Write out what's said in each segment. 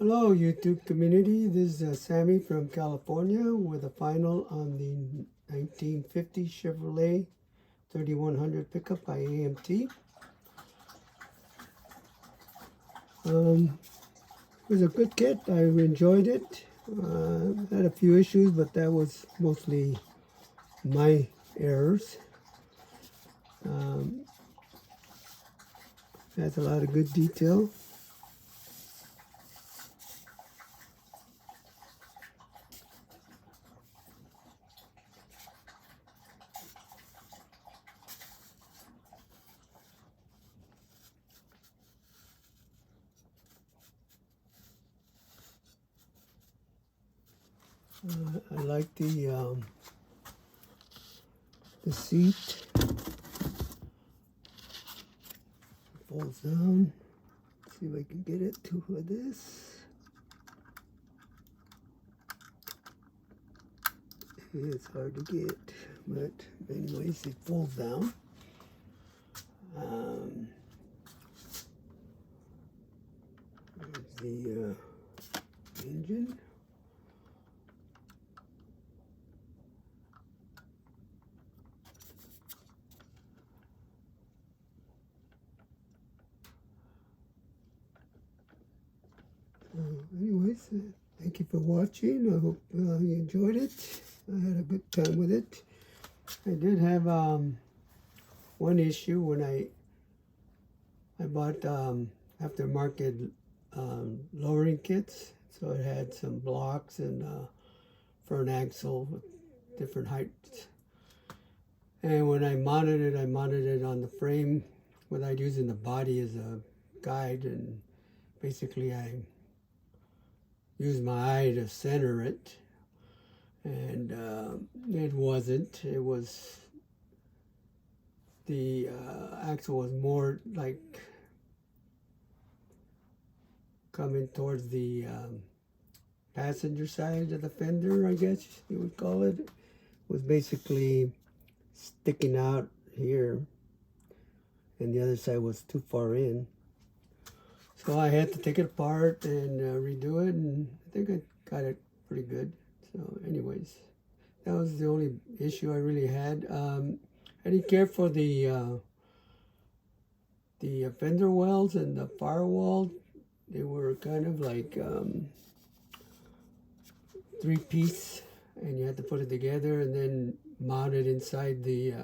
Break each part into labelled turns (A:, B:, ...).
A: Hello, YouTube community. This is Sammy from California with a final on the 1950 Chevrolet 3100 pickup by AMT. It was a good kit. I enjoyed it. Had a few issues, but that was mostly my errors. Has a lot of good detail. I like the seat. Falls down. Let's see if I can get it to this. It's hard to get, but anyways, it falls down. There's the engine. Anyways, thank you for watching. I hope you enjoyed it. I had a good time with it. I did have one issue when I bought aftermarket lowering kits. So it had some blocks and front axle with different heights. And when I mounted it on the frame without using the body as a guide, and basically I used my eye to center it, and it wasn't. It was, the axle was more like coming towards the passenger side of the fender, I guess you would call it. It was basically sticking out here, and the other side was too far in. So I had to take it apart and redo it, and I think I got it pretty good. So anyways, that was the only issue I really had. I didn't care for the fender wells and the firewall. They were kind of like three-piece, and you had to put it together and then mount it inside the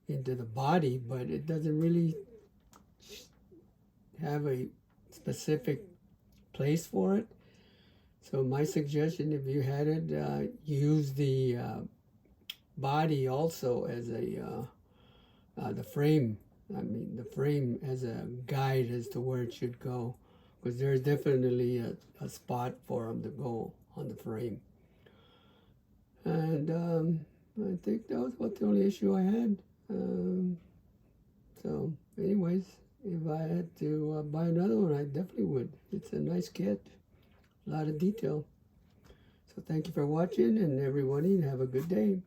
A: into the body, but it doesn't really have a specific place for it. So my suggestion, if you had it, use the body also as a the frame. I mean, the frame as a guide as to where it should go, because there's definitely a spot for them to go on the frame. And I think that was about the only issue I had. So anyways, if I had to buy another one, I definitely would. It's a nice kit, a lot of detail. So thank you for watching, and everybody have a good day.